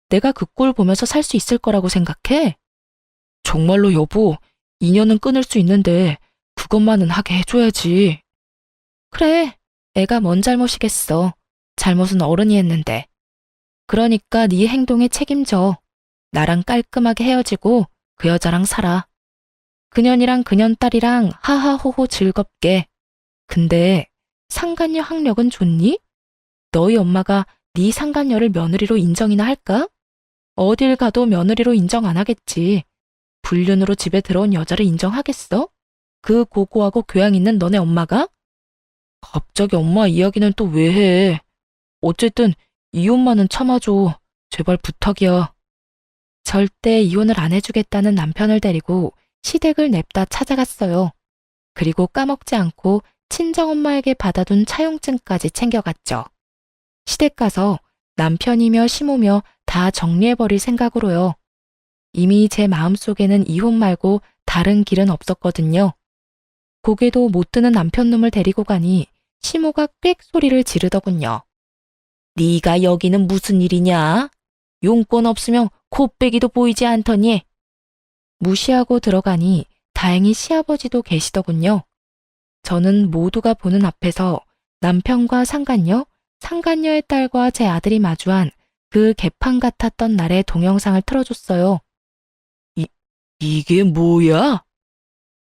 내가 그 꼴 보면서 살 수 있을 거라고 생각해? 정말로 여보, 인연은 끊을 수 있는데 그것만은 하게 해줘야지. 그래, 애가 뭔 잘못이겠어. 잘못은 어른이 했는데. 그러니까 네 행동에 책임져. 나랑 깔끔하게 헤어지고 그 여자랑 살아. 그년이랑 그년 딸이랑 하하호호 즐겁게. 근데 상간녀 학력은 좋니? 너희 엄마가 네 상간녀를 며느리로 인정이나 할까? 어딜 가도 며느리로 인정 안 하겠지. 불륜으로 집에 들어온 여자를 인정하겠어? 그 고고하고 교양 있는 너네 엄마가? 갑자기 엄마 이야기는 또 왜 해? 어쨌든 이혼만은 참아줘. 제발 부탁이야. 절대 이혼을 안 해주겠다는 남편을 데리고 시댁을 냅다 찾아갔어요. 그리고 까먹지 않고 친정엄마에게 받아둔 차용증까지 챙겨갔죠. 시댁 가서 남편이며 시모며 다 정리해버릴 생각으로요. 이미 제 마음속에는 이혼 말고 다른 길은 없었거든요. 고개도 못 드는 남편놈을 데리고 가니 시모가 꽥 소리를 지르더군요. 네가 여기는 무슨 일이냐? 용건 없으면 코빼기도 보이지 않더니. 무시하고 들어가니 다행히 시아버지도 계시더군요. 저는 모두가 보는 앞에서 남편과 상간녀, 상간녀의 딸과 제 아들이 마주한 그 개판 같았던 날의 동영상을 틀어줬어요. 이게 뭐야?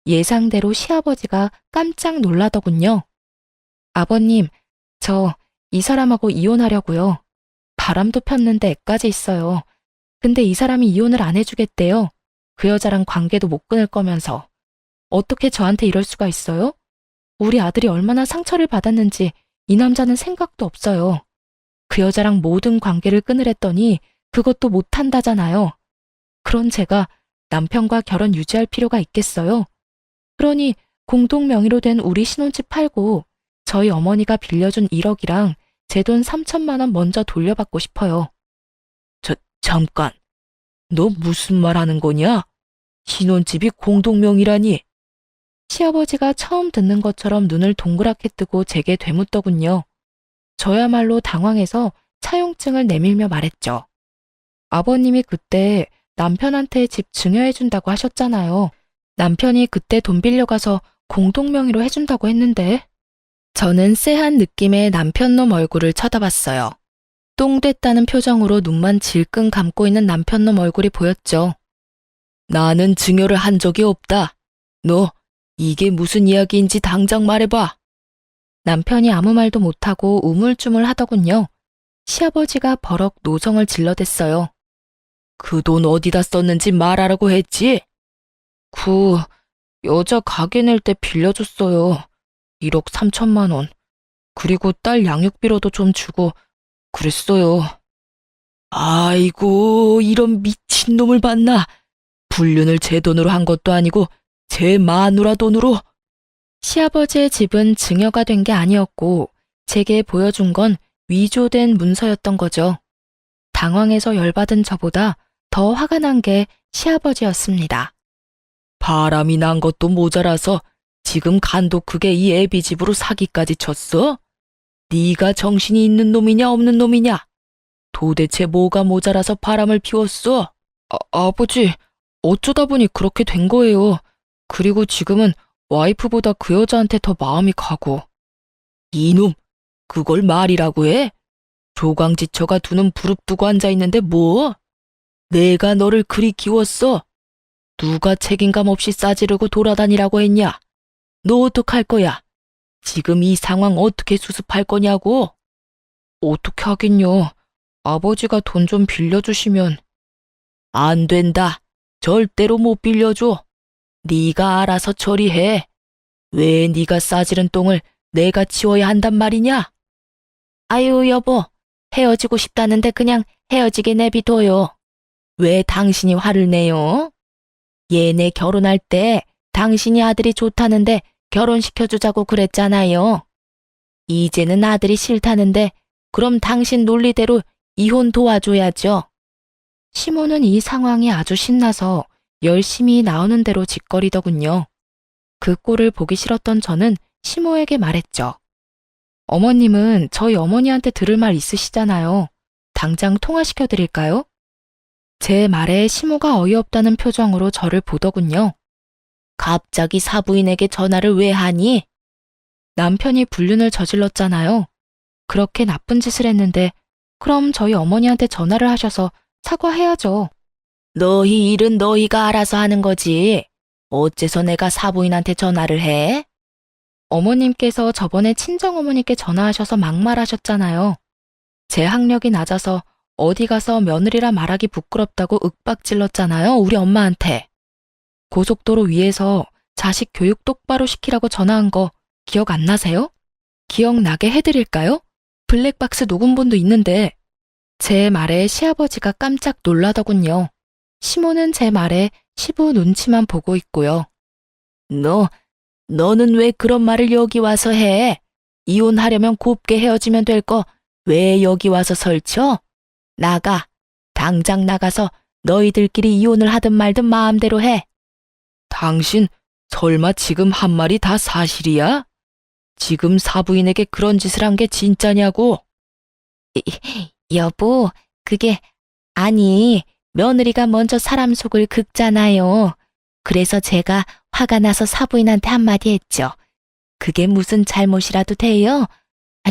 예상대로 시아버지가 깜짝 놀라더군요. 아버님, 저 이 사람하고 이혼하려고요. 바람도 폈는데 애까지 있어요. 근데 이 사람이 이혼을 안 해주겠대요. 그 여자랑 관계도 못 끊을 거면서. 어떻게 저한테 이럴 수가 있어요? 우리 아들이 얼마나 상처를 받았는지 이 남자는 생각도 없어요. 그 여자랑 모든 관계를 끊으랬더니 그것도 못한다잖아요. 그런 제가 남편과 결혼 유지할 필요가 있겠어요? 그러니 공동 명의로 된 우리 신혼집 팔고 저희 어머니가 빌려준 1억이랑 제 돈 3천만 원 먼저 돌려받고 싶어요. 잠깐. 너 무슨 말 하는 거냐? 신혼집이 공동명의라니. 시아버지가 처음 듣는 것처럼 눈을 동그랗게 뜨고 제게 되묻더군요. 저야말로 당황해서 차용증을 내밀며 말했죠. 아버님이 그때 남편한테 집 증여해준다고 하셨잖아요. 남편이 그때 돈 빌려가서 공동명의로 해준다고 했는데. 저는 쎄한 느낌의 남편놈 얼굴을 쳐다봤어요. 똥 됐다는 표정으로 눈만 질끈 감고 있는 남편놈 얼굴이 보였죠. 나는 증여를 한 적이 없다. 너 이게 무슨 이야기인지 당장 말해봐. 남편이 아무 말도 못하고 우물쭈물 하더군요. 시아버지가 버럭 노성을 질러댔어요. 그 돈 어디다 썼는지 말하라고 했지? 여자 가게 낼 때 빌려줬어요. 1억 3천만 원. 그리고 딸 양육비로도 좀 주고 그랬어요. 아이고, 이런 미친놈을 봤나. 불륜을 제 돈으로 한 것도 아니고 제 마누라 돈으로. 시아버지의 집은 증여가 된 게 아니었고 제게 보여준 건 위조된 문서였던 거죠. 당황해서 열받은 저보다 더 화가 난 게 시아버지였습니다. 바람이 난 것도 모자라서 지금 간도 크게 이 애비 집으로 사기까지 쳤어? 네가 정신이 있는 놈이냐 없는 놈이냐? 도대체 뭐가 모자라서 바람을 피웠어? 아버지, 어쩌다 보니 그렇게 된 거예요. 그리고 지금은 와이프보다 그 여자한테 더 마음이 가고. 이놈, 그걸 말이라고 해? 조강지처가 두 눈 부릅뜨고 앉아있는데 뭐? 내가 너를 그리 키웠어? 누가 책임감 없이 싸지르고 돌아다니라고 했냐? 너 어떡할 거야? 지금 이 상황 어떻게 수습할 거냐고? 어떻게 하긴요. 아버지가 돈 좀 빌려주시면. 안 된다. 절대로 못 빌려줘. 네가 알아서 처리해. 왜 네가 싸지른 똥을 내가 치워야 한단 말이냐? 아유, 여보. 헤어지고 싶다는데 그냥 헤어지게 내비둬요. 왜 당신이 화를 내요? 얘네 결혼할 때 당신이 아들이 좋다는데 결혼시켜주자고 그랬잖아요. 이제는 아들이 싫다는데 그럼 당신 논리대로 이혼 도와줘야죠. 시모는 이 상황이 아주 신나서 열심히 나오는 대로 짓거리더군요. 그 꼴을 보기 싫었던 저는 시모에게 말했죠. 어머님은 저희 어머니한테 들을 말 있으시잖아요. 당장 통화시켜 드릴까요? 제 말에 시모가 어이없다는 표정으로 저를 보더군요. 갑자기 사부인에게 전화를 왜 하니? 남편이 불륜을 저질렀잖아요. 그렇게 나쁜 짓을 했는데 그럼 저희 어머니한테 전화를 하셔서 사과해야죠. 너희 일은 너희가 알아서 하는 거지. 어째서 내가 사부인한테 전화를 해? 어머님께서 저번에 친정어머니께 전화하셔서 막말하셨잖아요. 제 학력이 낮아서 어디 가서 며느리라 말하기 부끄럽다고 윽박질렀잖아요, 우리 엄마한테. 고속도로 위에서 자식 교육 똑바로 시키라고 전화한 거 기억 안 나세요? 기억나게 해드릴까요? 블랙박스 녹음본도 있는데. 제 말에 시아버지가 깜짝 놀라더군요. 시모는 제 말에 시부 눈치만 보고 있고요. 너는 왜 그런 말을 여기 와서 해? 이혼하려면 곱게 헤어지면 될 거 왜 여기 와서 설쳐? 나가. 당장 나가서 너희들끼리 이혼을 하든 말든 마음대로 해. 당신 설마 지금 한 말이 다 사실이야? 지금 사부인에게 그런 짓을 한 게 진짜냐고? 여보, 아니, 며느리가 먼저 사람 속을 긁잖아요. 그래서 제가 화가 나서 사부인한테 한마디 했죠. 그게 무슨 잘못이라도 돼요?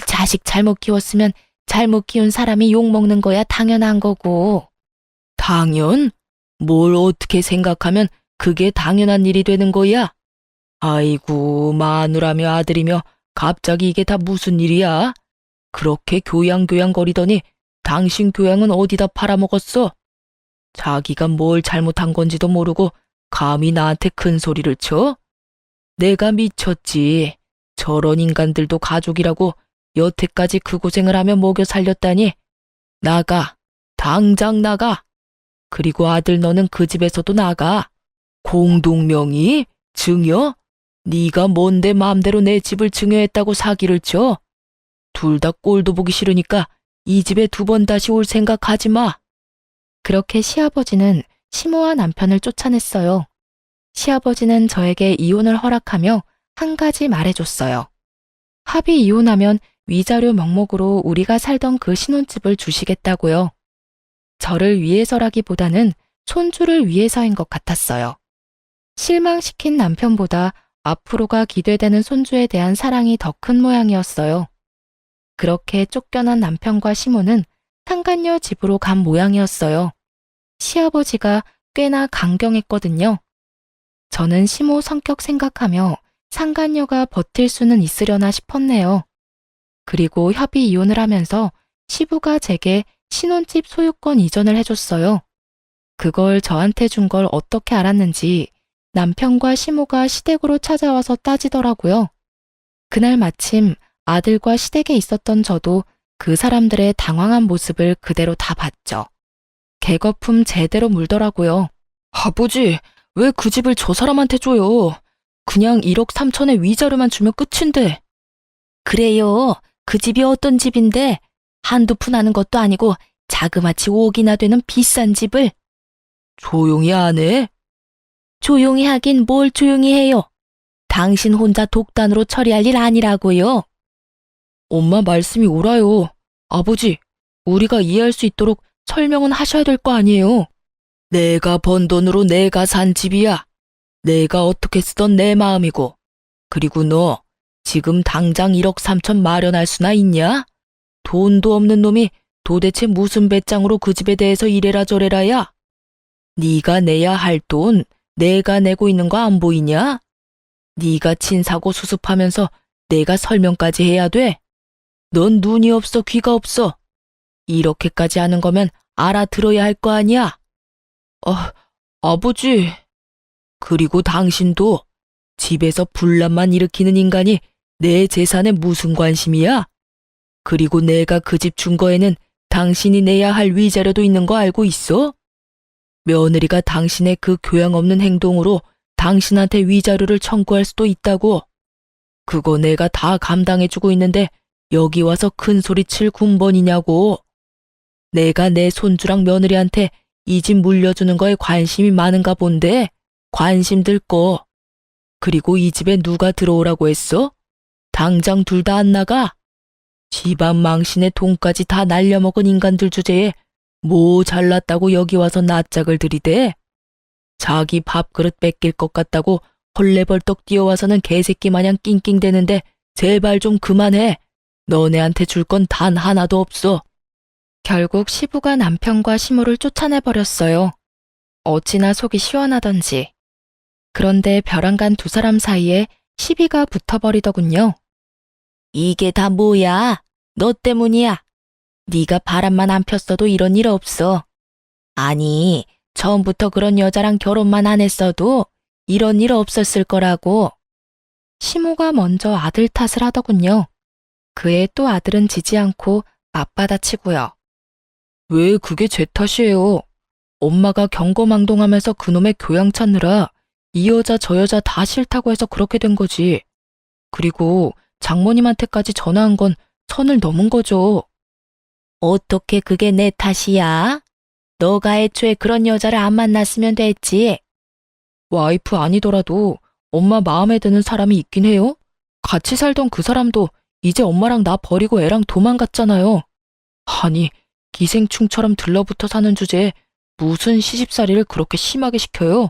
자식 잘못 키웠으면 잘못 키운 사람이 욕먹는 거야 당연한 거고. 당연? 뭘 어떻게 생각하면 그게 당연한 일이 되는 거야? 아이고, 마누라며 아들이며 갑자기 이게 다 무슨 일이야? 그렇게 교양거리더니 당신 교양은 어디다 팔아먹었어? 자기가 뭘 잘못한 건지도 모르고 감히 나한테 큰 소리를 쳐? 내가 미쳤지. 저런 인간들도 가족이라고 여태까지 그 고생을 하며 먹여 살렸다니. 나가. 당장 나가. 그리고 아들 너는 그 집에서도 나가. 공동명의? 증여? 네가 뭔데 마음대로 내 집을 증여했다고 사기를 쳐? 둘 다 꼴도 보기 싫으니까 이 집에 2번 다시 올 생각하지 마. 그렇게 시아버지는 시모와 남편을 쫓아냈어요. 시아버지는 저에게 이혼을 허락하며 한 가지 말해줬어요. 합의 이혼하면 위자료 명목으로 우리가 살던 그 신혼집을 주시겠다고요. 저를 위해서라기보다는 손주를 위해서인 것 같았어요. 실망시킨 남편보다 앞으로가 기대되는 손주에 대한 사랑이 더 큰 모양이었어요. 그렇게 쫓겨난 남편과 시모는 상간녀 집으로 간 모양이었어요. 시아버지가 꽤나 강경했거든요. 저는 시모 성격 생각하며 상간녀가 버틸 수는 있으려나 싶었네요. 그리고 협의 이혼을 하면서 시부가 제게 신혼집 소유권 이전을 해줬어요. 그걸 저한테 준 걸 어떻게 알았는지 남편과 시모가 시댁으로 찾아와서 따지더라고요. 그날 마침 아들과 시댁에 있었던 저도 그 사람들의 당황한 모습을 그대로 다 봤죠. 개거품 제대로 물더라고요. 아버지, 왜 그 집을 저 사람한테 줘요? 그냥 1억 3천의 위자료만 주면 끝인데. 그래요. 그 집이 어떤 집인데 한두 푼 하는 것도 아니고 자그마치 5억이나 되는 비싼 집을. 조용히 안 해? 조용히 하긴 뭘 조용히 해요. 당신 혼자 독단으로 처리할 일 아니라고요. 엄마 말씀이 옳아요. 아버지, 우리가 이해할 수 있도록 설명은 하셔야 될 거 아니에요. 내가 번 돈으로 내가 산 집이야. 내가 어떻게 쓰던 내 마음이고. 그리고 너 지금 당장 1억 3천 마련할 수나 있냐? 돈도 없는 놈이 도대체 무슨 배짱으로 그 집에 대해서 이래라 저래라야? 네가 내야 할 돈 내가 내고 있는 거 안 보이냐? 네가 친 사고 수습하면서 내가 설명까지 해야 돼? 넌 눈이 없어 귀가 없어. 이렇게까지 하는 거면 알아들어야 할 거 아니야? 아버지. 그리고 당신도 집에서 분란만 일으키는 인간이 내 재산에 무슨 관심이야? 그리고 내가 그 집 준 거에는 당신이 내야 할 위자료도 있는 거 알고 있어? 며느리가 당신의 그 교양 없는 행동으로 당신한테 위자료를 청구할 수도 있다고. 그거 내가 다 감당해주고 있는데 여기 와서 큰 소리 칠 군번이냐고. 내가 내 손주랑 며느리한테 이 집 물려주는 거에 관심이 많은가 본데 관심 들 거. 그리고 이 집에 누가 들어오라고 했어? 당장 둘 다 안 나가? 집안 망신에 돈까지 다 날려먹은 인간들 주제에 뭐 잘났다고 여기 와서 낯짝을 들이대? 자기 밥그릇 뺏길 것 같다고 헐레벌떡 뛰어와서는 개새끼 마냥 낑낑대는데 제발 좀 그만해. 너네한테 줄 건 단 하나도 없어. 결국 시부가 남편과 시모를 쫓아내버렸어요. 어찌나 속이 시원하던지. 그런데 벼랑간 두 사람 사이에 시비가 붙어버리더군요. 이게 다 뭐야? 너 때문이야. 네가 바람만 안 폈어도 이런 일 없어. 아니, 처음부터 그런 여자랑 결혼만 안 했어도 이런 일 없었을 거라고. 시모가 먼저 아들 탓을 하더군요. 그의 또 아들은 지지 않고 맞받아치고요. 왜 그게 제 탓이에요? 엄마가 경거망동하면서 그놈의 교양 찾느라 이 여자 저 여자 다 싫다고 해서 그렇게 된 거지. 그리고 장모님한테까지 전화한 건 선을 넘은 거죠. 어떻게 그게 내 탓이야? 너가 애초에 그런 여자를 안 만났으면 됐지. 와이프 아니더라도 엄마 마음에 드는 사람이 있긴 해요. 같이 살던 그 사람도 이제 엄마랑 나 버리고 애랑 도망갔잖아요. 아니, 기생충처럼 들러붙어 사는 주제에 무슨 시집살이를 그렇게 심하게 시켜요?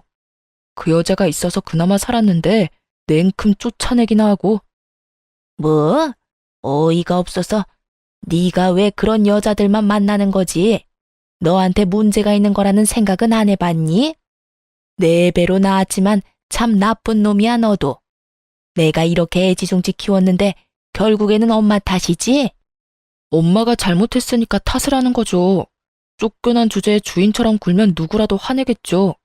그 여자가 있어서 그나마 살았는데 냉큼 쫓아내기나 하고. 뭐? 어이가 없어서 네가 왜 그런 여자들만 만나는 거지? 너한테 문제가 있는 거라는 생각은 안 해봤니? 네 배로 나았지만 참 나쁜 놈이야 너도. 내가 이렇게 애지중지 키웠는데 결국에는 엄마 탓이지? 엄마가 잘못했으니까 탓을 하는 거죠. 쫓겨난 주제에 주인처럼 굴면 누구라도 화내겠죠.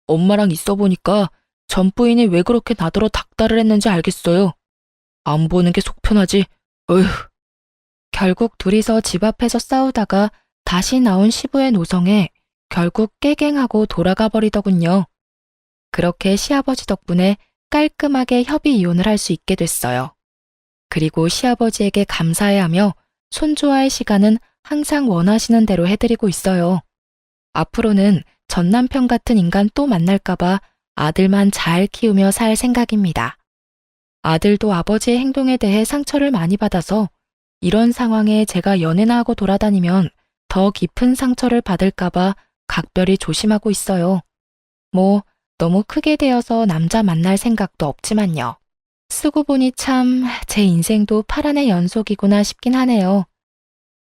엄마랑 있어 보니까 전 부인이 왜 그렇게 나더러 닥달을 했는지 알겠어요. 안 보는 게 속 편하지. 어휴. 결국 둘이서 집 앞에서 싸우다가 다시 나온 시부의 노성에 결국 깨갱하고 돌아가 버리더군요. 그렇게 시아버지 덕분에 깔끔하게 협의 이혼을 할 수 있게 됐어요. 그리고 시아버지에게 감사해하며 손주와의 시간은 항상 원하시는 대로 해드리고 있어요. 앞으로는 전 남편 같은 인간 또 만날까봐 아들만 잘 키우며 살 생각입니다. 아들도 아버지의 행동에 대해 상처를 많이 받아서 이런 상황에 제가 연애나 하고 돌아다니면 더 깊은 상처를 받을까봐 각별히 조심하고 있어요. 뭐, 너무 크게 되어서 남자 만날 생각도 없지만요. 쓰고 보니 참 제 인생도 파란의 연속이구나 싶긴 하네요.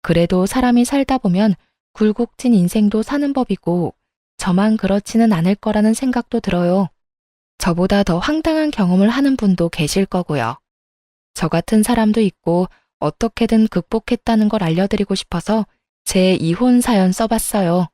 그래도 사람이 살다 보면 굴곡진 인생도 사는 법이고 저만 그렇지는 않을 거라는 생각도 들어요. 저보다 더 황당한 경험을 하는 분도 계실 거고요. 저 같은 사람도 있고 어떻게든 극복했다는 걸 알려드리고 싶어서 제 이혼 사연 써봤어요.